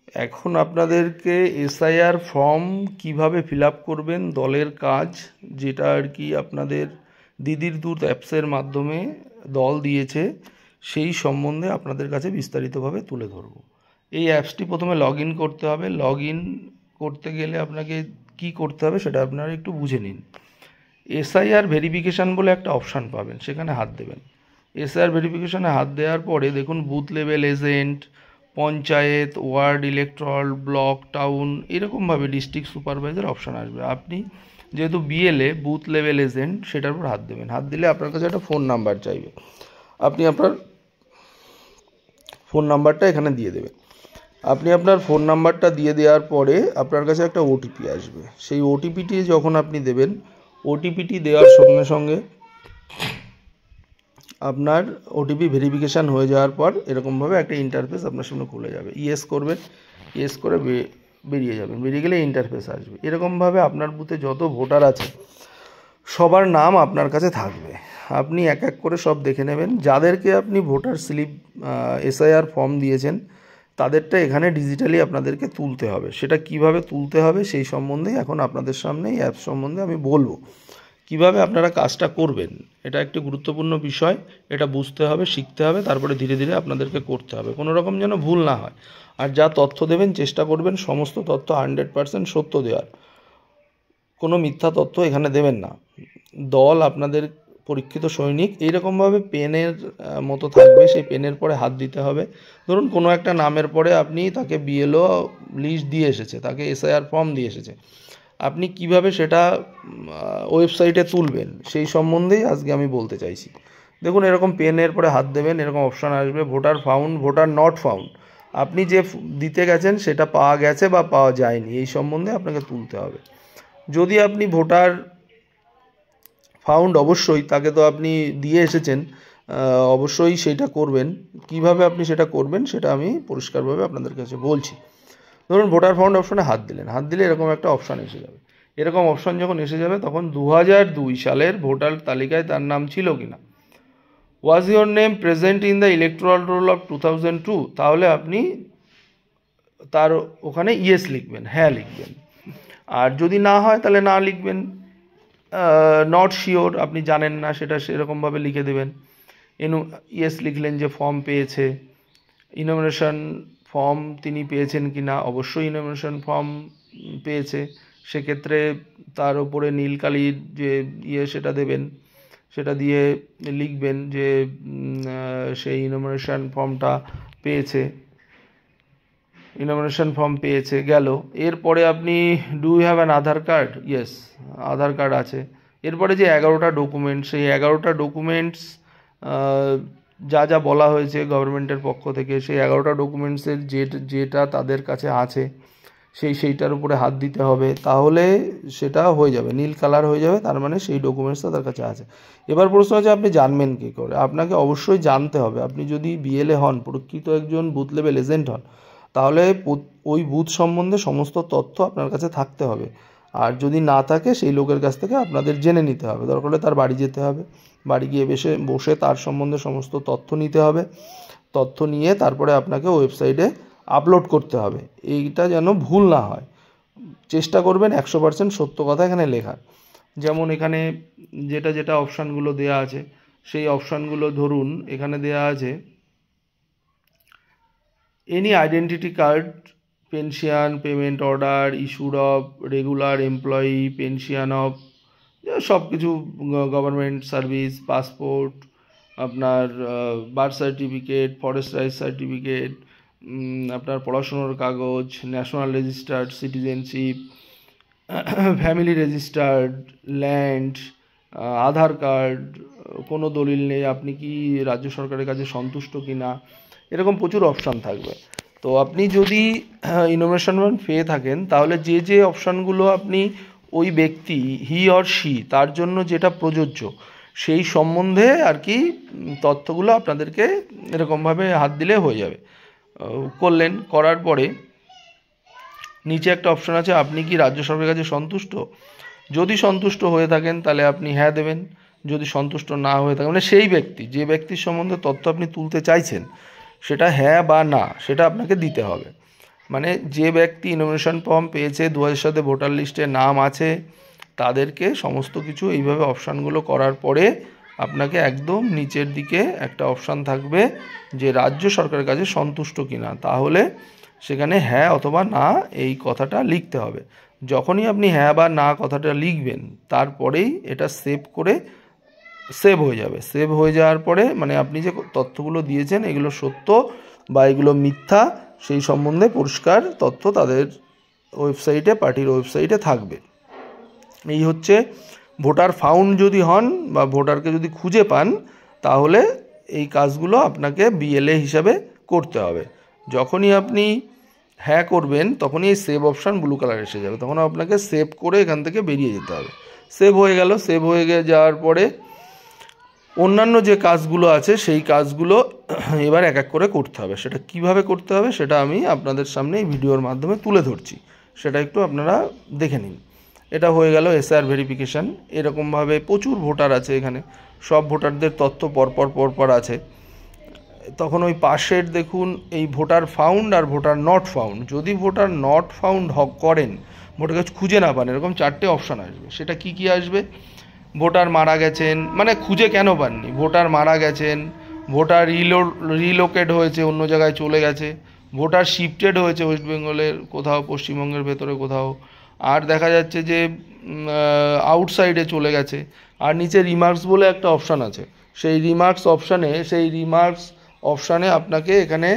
এখন আপনাদেরকে SIR form কিভাবে ফিল আপ করবেন, দলের কাজ যেটা আর কি আপনাদের দিদির দূত অ্যাপসের মাধ্যমে দল দিয়েছে, সেই সম্বন্ধে আপনাদের কাছে বিস্তারিতভাবে তুলে ধরব। এই অ্যাপসটি প্রথমে লগ ইন করতে হবে। লগ ইন করতে গেলে আপনাকে কি করতে হবে সেটা আপনারা একটু বুঝে নিন। এসআইআর ভেরিফিকেশান বলে একটা অপশান পাবেন, সেখানে হাত দেবেন। এসআইআর ভেরিফিকেশানে হাত দেওয়ার পরে দেখুন booth level agent, panchayat, ward electoral, block, town, এরকমভাবে ডিস্ট্রিক্ট সুপারভাইজার অপশান আসবে। আপনি যেহেতু বিএলএ বুথ লেভেল এজেন্ট, সেটার উপর হাত দেবেন। হাত দিলে আপনার কাছে একটা ফোন নাম্বার চাইবে, আপনি আপনার ফোন নাম্বারটা এখানে দিয়ে দেবেন। আপনি আপনার ফোন নাম্বারটা দিয়ে দেওয়ার পরে আপনার কাছে একটা ওটিপি আসবে। সেই ওটিপিটি যখন আপনি দেবেন, ওটিপিটি দেওয়ার সঙ্গে সঙ্গে আপনার ওটিপি ভেরিফিকেশান হয়ে যাওয়ার পর এরকমভাবে একটা ইন্টারফেস আপনার সামনে খুলে যাবে। ইয়েস করবেন, ইয়েস করে বেরিয়ে যাবেন। বেরিয়ে গেলে ইন্টারফেস আসবে। এরকমভাবে আপনার বুথে যত ভোটার আছে সবার নাম আপনার কাছে থাকবে। আপনি এক এক করে সব দেখে নেবেন। যাদেরকে আপনি ভোটার স্লিপ এসআইআর ফর্ম দিয়েছেন তাদেরটা এখানে ডিজিটালি আপনাদেরকে তুলতে হবে। সেটা কিভাবে তুলতে হবে সেই সম্বন্ধে এখন আপনাদের সামনে এই অ্যাপ সম্বন্ধে আমি বলবো। কিভাবে আপনারা কাজটা করবেন, এটা একটি গুরুত্বপূর্ণ বিষয়। এটা বুঝতে হবে, শিখতে হবে, তারপরে ধীরে ধীরে আপনাদেরকে করতে হবে, কোনো রকম যেন ভুল না হয়। আর যা তথ্য দেবেন চেষ্টা করবেন সমস্ত তথ্য 100% সত্য দেওয়ার, কোনো মিথ্যা তথ্য এখানে দেবেন না। দল আপনাদের পরীক্ষিত সৈনিক এইরকমভাবে পেনের মতো থাকবে, সেই পেনের পরে হাত দিতে হবে। ধরুন কোনো একটা নামের পরে আপনি তাকে বিএলও লিস্ট দিয়ে এসেছে, তাকে এসআইআর ফর্ম দিয়ে এসেছে, আপনি কিভাবে সেটা ওয়েবসাইটে তুলবেন সেই সম্বন্ধেই আজকে আমি বলতে চাইছি। দেখুন এরকম পেনের পরে হাত দেবেন, এরকম অপশান আসবে voter found, voter not found. আপনি যে দিতে গেছেন সেটা পাওয়া গেছে বা পাওয়া যায়নি এই সম্বন্ধে আপনাকে তুলতে হবে। যদি আপনি ভোটার ফাউন্ড, অবশ্যই তাকে তো আপনি দিয়ে এসেছেন, অবশ্যই সেটা করবেন। কিভাবে আপনি সেটা করবেন সেটা আমি পরিষ্কারভাবে আপনাদের কাছে বলছি। ধরুন ভোটার ফাউন্ড অপশানে হাত দিলেন, হাত দিলে এরকম একটা অপশান এসে যাবে। এরকম অপশান যখন এসে যাবে তখন 2002 সালের ভোটার তালিকায় তার নাম ছিল কিনা, was your name present in the electoral roll of 2002, তাহলে আপনি তার ওখানে ইয়েস লিখবেন, হ্যাঁ লিখবেন। আর যদি না হয় তাহলে না লিখবেন। নট শিওর, আপনি জানেন না, সেটা সেরকমভাবে লিখে দেবেন। ইয়েস লিখলেন যে ফর্ম পেয়েছে। ইনোমিনেশন ফর্ম তিনি পেয়েছেন কি না, অবশ্যই ইনোমিনেশন ফর্ম পেয়েছে। সেক্ষেত্রে তার উপরে নীল কালির যে সেটা দেবেন, সেটা দিয়ে লিখবেন যে সেই ইনোমিনেশন ফর্মটা পেয়েছে, ইনোমিনেশন ফর্ম পেয়েছে গেল। এরপরে আপনি do you have an Aadhaar card, yes Aadhaar card আছে। এরপরে যে 11টা ডকুমেন্টস, সেই 11টা ডকুমেন্টস যা যা বলা হয়েছে গভর্নমেন্টের পক্ষ থেকে, সেই 11টা ডকুমেন্টসের যেটা তাদের কাছে আছে সেইটার উপরে হাত দিতে হবে, তাহলে সেটা হয়ে যাবে, নীল কালার হয়ে যাবে, তার মানে সেই ডকুমেন্টসটা তার কাছে আছে। এবার প্রশ্ন হচ্ছে আপনি জানবেন কী করে? আপনাকে অবশ্যই জানতে হবে। আপনি যদি বিএলএ হন, প্রকৃত একজন বুথ লেভেল এজেন্ট হন, তাহলে ওই বুথ সম্বন্ধে সমস্ত তথ্য আপনার কাছে থাকতে হবে। আর যদি না থাকে সেই লোকের কাছ থেকে আপনাদের জেনে নিতে হবে। দরকার হলে তার বাড়ি যেতে হবে, বাড়ি গিয়ে বসে তার সম্বন্ধে সমস্ত তথ্য নিতে হবে। তথ্য নিয়ে তারপরে আপনাকে ওয়েবসাইটে আপলোড করতে হবে। এইটা যেন ভুল না হয়, চেষ্টা করবেন 100% সত্য কথা এখানে লেখার। যেমন এখানে যেটা অপশানগুলো দেয়া আছে, সেই অপশানগুলো ধরুন এখানে দেয়া আছে any identity card, pension, payment order, issued of regular employee, pension of সব কিছু, গভর্নমেন্ট সার্ভিস, পাসপোর্ট, আপনার birth certificate, forest rice certificate, আপনার পড়াশুনোর কাগজ, national registered citizenship, family registered, land, Aadhaar card, কোনো দলিল নেই, আপনি কি রাজ্য সরকারের কাছে সন্তুষ্ট কি না, এরকম প্রচুর অপশান থাকবে। তো আপনি যদি ইনোমিনেশন ফর্ম পেয়ে থাকেন তাহলে যে অপশানগুলো আপনি ওই ব্যক্তি হি অর শি তার জন্য যেটা প্রযোজ্য সেই সম্বন্ধে আর কি তথ্যগুলো আপনাদেরকে এরকমভাবে হাত দিলে হয়ে যাবে। করলেন, করার পরে নিচে একটা অপশান আছে আপনি কি রাজ্য সরকারের কাছে সন্তুষ্ট। যদি সন্তুষ্ট হয়ে থাকেন তাহলে আপনি হ্যাঁ দেবেন। যদি সন্তুষ্ট না হয়ে থাকেন, মানে সেই ব্যক্তি যে ব্যক্তির সম্বন্ধে তথ্য আপনি তুলতে চাইছেন সেটা হ্যাঁ বা না সেটা আপনাকে দিতে হবে। মানে যে ব্যক্তি ইনফরমেশন ফর্ম পেয়েছে 2000 সাথে ভোটার লিস্টে নাম আছে তাদেরকে সমস্ত কিছু এইভাবে অপশানগুলো করার পরে আপনাকে একদম নিচের দিকে একটা অপশান থাকবে যে রাজ্য সরকারের কাছে সন্তুষ্ট কিনা, তাহলে সেখানে হ্যাঁ অথবা না এই কথাটা লিখতে হবে। যখনই আপনি হ্যাঁ বা না কথাটা লিখবেন তারপরেই এটা সেভ হয়ে যাবে। সেভ হয়ে যাওয়ার পরে মানে আপনি যে তথ্যগুলো দিয়েছেন এগুলো সত্য বা এগুলো মিথ্যা সেই সম্বন্ধে পরিষ্কার তথ্য তাদের ওয়েবসাইটে, পার্টির ওয়েবসাইটে থাকবে। এই হচ্ছে ভোটার ফাউন্ড যদি হন বা ভোটারকে যদি খুঁজে পান তাহলে এই কাজগুলো আপনাকে বিএলএ হিসাবে করতে হবে। যখনই আপনি হ্যাঁ করবেন তখনই এই সেভ অপশান ব্লু কালার এসে যাবে, তখন আপনাকে সেভ করে এখান থেকে বেরিয়ে যেতে হবে। সেভ হয়ে গেল। সেভ হয়ে যাওয়ার পরে অন্যান্য যে কাজগুলো আছে সেই কাজগুলো এবার এক এক করে করতে হবে। সেটা কিভাবে করতে হবে সেটা আমি আপনাদের সামনে এই ভিডিওর মাধ্যমে তুলে ধরছি, সেটা একটু আপনারা দেখে নিন। এটা হয়ে গেল এসআর ভেরিফিকেশান। এরকমভাবে প্রচুর ভোটার আছে এখানে, সব ভোটারদের তথ্য পরপর আছে। তখন ওই পাশের দেখুন এই ভোটার ফাউন্ড আর ভোটার নট ফাউন্ড। যদি ভোটার নট ফাউন্ড করেন, ভোটারকে খুঁজে না পান, এরকম 4টে অপশান আসবে। সেটা কি আসবে? ভোটার মারা গেছেন, মানে খুঁজে কেন পাননি, ভোটার মারা গেছেন, ভোটার রিলোকেট হয়েছে, অন্য জায়গায় চলে গেছে, ভোটার শিফটেড হয়েছে ওয়েস্ট বেঙ্গলের কোথাও, পশ্চিমবঙ্গের ভেতরে কোথাও, আর দেখা যাচ্ছে যে আউটসাইডে চলে গেছে। আর নিচে রিমার্কস বলে একটা অপশান আছে, সেই রিমার্কস অপশানে আপনাকে এখানে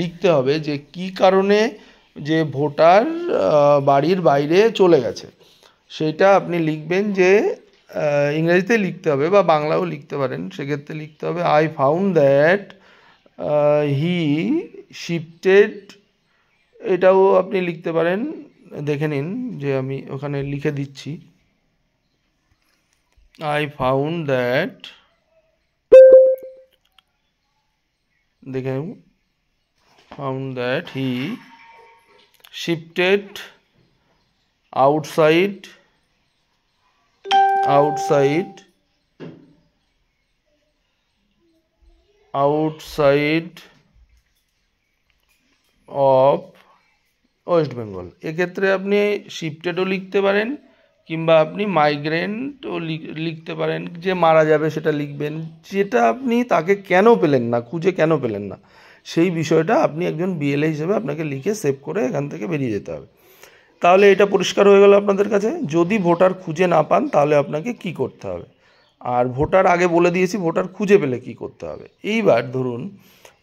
লিখতে হবে যে কি কারণে যে ভোটার বাড়ির বাইরে চলে গেছে। সেইটা আপনি লিখবেন যে ইংরেজিতে লিখতে হবে বা বাংলাও লিখতে পারেন। সেক্ষেত্রে লিখতে হবে I found that he shifted. এটাও আপনি লিখতে পারেন, দেখে নিন যে আমি ওখানে লিখে দিচ্ছি। আই ফাউন্ড দ্যাট, দেখে found that he shifted outside of West Bengal. এক্ষেত্রে আপনি শিফটেডও লিখতে পারেন কিংবা আপনি মাইগ্রেন্টও লিখতে পারেন, যে মারা যাবে সেটা লিখবেন। যেটা আপনি তাকে কেন পেলেন না, খুঁজে কেন পেলেন না, সেই বিষয়টা আপনি একজন বিএলএ হিসেবে আপনাকে লিখে সেভ করে এখান থেকে বেরিয়ে যেতে হবে। তাহলে এটা পরিষ্কার হয়ে গেল আপনাদের কাছে। যদি ভোটার খুঁজে না পান তাহলে আপনাকে কি করতে হবে, আর ভোটার আগে বলে দিয়েছি ভোটার খুঁজে পেলে কি করতে হবে। এইবার ধরুন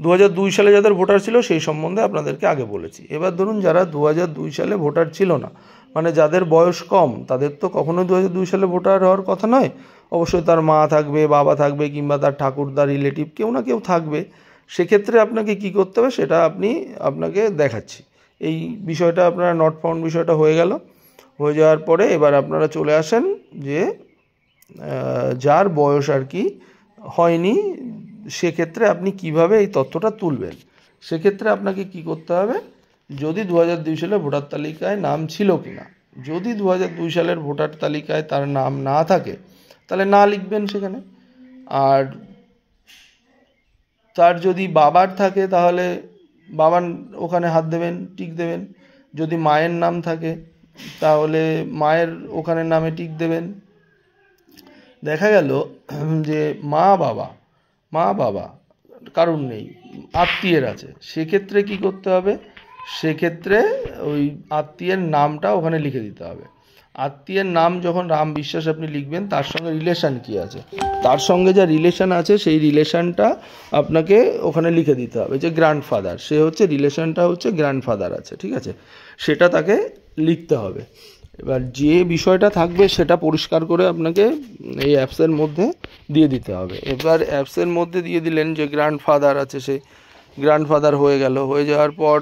2002 সালে যাদের ভোটার ছিল সেই সম্বন্ধে আপনাদেরকে আগে বলেছি। এবার ধরুন যারা 2002 সালে ভোটার ছিল না, মানে যাদের বয়স কম, তাদের তো কখনোই 2002 সালে ভোটার হওয়ার কথা নয়। অবশ্যই তার মা থাকবে, বাবা থাকবে, কিংবা তার ঠাকুরদা রিলেটিভ কেউ না কেউ থাকবে। সেক্ষেত্রে আপনাকে কি করতে হবে সেটা আপনাকে দেখাচ্ছি। এই বিষয়টা আপনারা নট ফাউন্ড বিষয়টা হয়ে গেল। হয়ে যাওয়ার পরে এবার আপনারা চলে আসেন যে যার বয়স আর কি হয়নি, সেক্ষেত্রে আপনি কিভাবে এই তথ্যটা তুলবেন। সেক্ষেত্রে আপনাকে কি করতে হবে, যদি 2002 সালে ভোটার তালিকায় নাম ছিল কিনা, যদি 2002 সালের ভোটার তালিকায় তার নাম না থাকে তাহলে না লিখবেন সেখানে। আর তার যদি বাবার থাকে তাহলে বাবার ওখানে হাত দেবেন, টিক দেবেন। যদি মায়ের নাম থাকে তাহলে মায়ের ওখানে নামে টিক দেবেন। দেখা গেল যে মা বাবা কারণ নেই, আত্মীয়ের আছে, সেক্ষেত্রে কি করতে হবে, সেক্ষেত্রে ওই আত্মীয়ের নামটা ওখানে লিখে দিতে হবে। আত্মীয়ের নাম যখন রাম বিশ্বাস আপনি লিখবেন, তার সঙ্গে রিলেশান কি আছে, তার সঙ্গে যা রিলেশান আছে সেই রিলেশানটা আপনাকে ওখানে লিখে দিতে হবে। যে গ্র্যান্ডফাদার, সে হচ্ছে রিলেশানটা হচ্ছে গ্র্যান্ডফাদার আছে, ঠিক আছে, সেটা তাকে লিখতে হবে। এবার যে বিষয়টা থাকবে সেটা পরিষ্কার করে আপনাকে এই অ্যাপসের মধ্যে দিয়ে দিতে হবে। এবার অ্যাপসের মধ্যে দিয়ে দিলেন যে গ্র্যান্ডফাদার আছে, সে গ্র্যান্ডফাদার হয়ে গেল। হয়ে যাওয়ার পর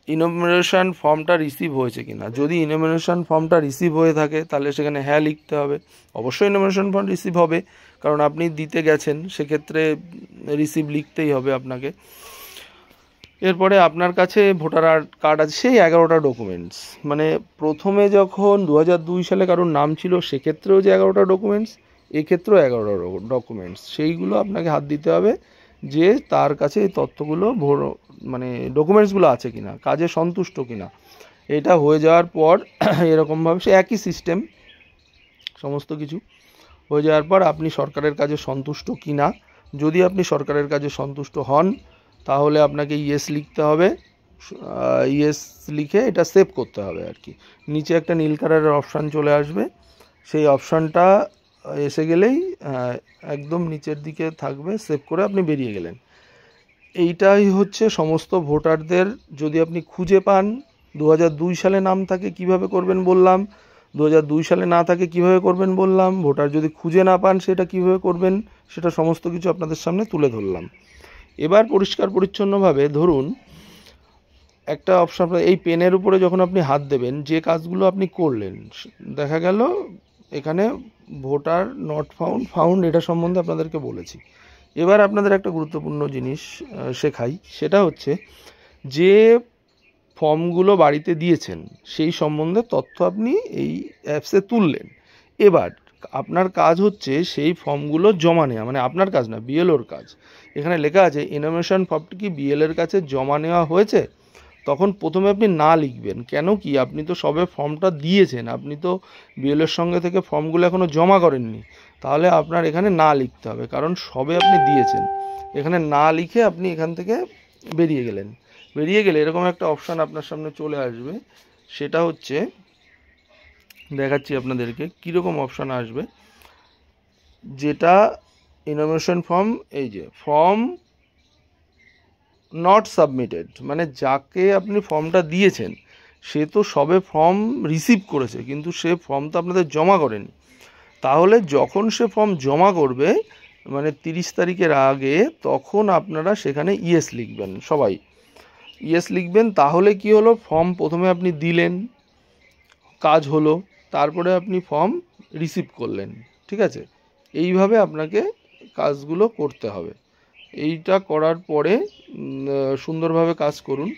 ইনফরমেশন ফর্মটা রিসিভ হয়েছে কিনা, যদি ইনফরমেশন ফর্মটা রিসিভ হয়ে থাকে তাহলে সেখানে হ্যাঁ লিখতে হবে। অবশ্যই ইনফরমেশন ফর্ম রিসিভ হবে, কারণ আপনি দিতে গেছেন, সেক্ষেত্রে রিসিভ লিখতেই হবে আপনাকে। এরপরে আপনার কাছে ভোটার কার্ড আছে, সেই 11টা ডকুমেন্টস, মানে প্রথমে যখন 2002 সালে কারোর নাম ছিল সেক্ষেত্রেও যে 11টা ডকুমেন্টস, এক্ষেত্রেও 11টা ডকুমেন্টস, সেইগুলো আপনাকে হাত দিতে হবে যে তার কাছে এই তথ্যগুলো মানে ডকুমেন্টসগুলো আছে কিনা, কাজে সন্তুষ্ট কিনা। এটা হয়ে যাওয়ার পর এরকমভাবে সে একই সিস্টেম, সমস্ত কিছু হয়ে যাওয়ার পর আপনি সরকারের কাজে সন্তুষ্ট কিনা। যদি আপনি সরকারের কাজে সন্তুষ্ট হন তাহলে আপনাকে ইয়েস লিখতে হবে। ইয়েস লিখে এটা সেভ করতে হবে আর কি। নিচে একটা নীল কালারের অপশান চলে আসবে, সেই অপশানটা এসে গেলেই একদম নিচের দিকে থাকবে, সেভ করে আপনি বেরিয়ে গেলেন। এইটাই হচ্ছে সমস্ত ভোটারদের, যদি আপনি খুঁজে পান 2002 সালে নাম থাকে কিভাবে করবেন বললাম, 2002 সালে না থাকে কিভাবে করবেন বললাম, ভোটার যদি খুঁজে না পান সেটা কিভাবে করবেন সেটা সমস্ত কিছু আপনাদের সামনে তুলে ধরলাম। এবার পরিষ্কার পরিচ্ছন্নভাবে ধরুন একটা অপশন, এই পেনের উপরে যখন আপনি হাত দেবেন, যে কাজগুলো আপনি করলেন দেখা গেল এখানে ভোটার নট ফাউন্ড এটা সম্বন্ধে আপনাদেরকে বলেছি। এবার আপনাদের একটা গুরুত্বপূর্ণ জিনিস শেখাই, সেটা হচ্ছে যে ফর্মগুলো বাড়িতে দিয়েছেন সেই সম্বন্ধে তথ্য আপনি এই অ্যাপসে তুললেন। এবার আপনার কাজ হচ্ছে সেই ফর্মগুলো জমা নেওয়া, মানে আপনার কাজ না, বিএলওর কাজ। এখানে লেখা আছে ইনফরমেশন ফর্মটি কি বিএলওর কাছে জমা নেওয়া হয়েছে, তখন প্রথমে আপনি না লিখবেন। কেন কি, আপনি তো সবে ফর্মটা দিয়েছেন, আপনি তো বিএলওর সঙ্গে থেকে ফর্মগুলো এখনও জমা করেননি। তাহলে আপনার এখানে না লিখতে হবে, কারণ সবে আপনি দিয়েছেন। এখানে না লিখে আপনি এখান থেকে বেরিয়ে গেলেন। বেরিয়ে গেলে এরকম একটা অপশান আপনার সামনে চলে আসবে, সেটা হচ্ছে দেখাচ্ছি আপনাদেরকে কীরকম অপশান আসবে। যেটা ইনফরমেশন ফর্ম, এই যে ফর্ম নট সাবমিটেড, মানে যাকে আপনি ফর্মটা দিয়েছেন সে তো সবে ফর্ম রিসিভ করেছে, কিন্তু সে ফর্ম তো আপনাদের জমা করেনি। তাহলে যখন সে ফর্ম জমা করবে, মানে 30 তারিখের আগে, তখন আপনারা সেখানে ইয়েস লিখবেন, সবাই ইয়েস লিখবেন। তাহলে কি হলো, ফর্ম প্রথমে আপনি দিলেন, কাজ হলো, তারপরে আপনি ফর্ম রিসিভ করলেন, ঠিক আছে। এইভাবে আপনাকে কাজগুলো করতে হবে। এইটা করার পরে সুন্দরভাবে কাজ করুন।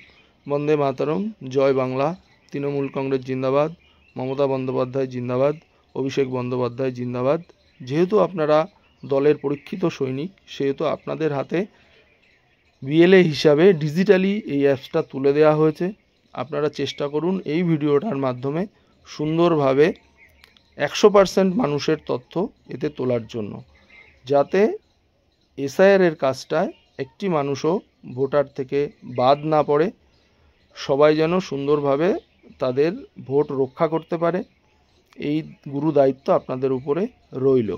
বন্দে মাতরম, জয় বাংলা, তৃণমূল কংগ্রেস জিন্দাবাদ, মমতা বন্দ্যোপাধ্যায় জিন্দাবাদ, অভিষেক বন্দ্যোপাধ্যায় জিন্দাবাদ। যেহেতু আপনারা দলের পরীক্ষিত সৈনিক, সেহেতু আপনাদের হাতে বিএলএ হিসাবে ডিজিটালি এই অ্যাপসটা তুলে দেওয়া হয়েছে। আপনারা চেষ্টা করুন এই ভিডিওটার মাধ্যমে সুন্দরভাবে 100% মানুষের তথ্য এতে তোলার জন্য, যাতে এসআইআরের কাজটায় একটি মানুষও ভোটার থেকে বাদ না পড়ে। সবাই যেন সুন্দরভাবে তাদের ভোট রক্ষা করতে পারে, এই গুরু দায়িত্ব আপনাদের উপরে রইল।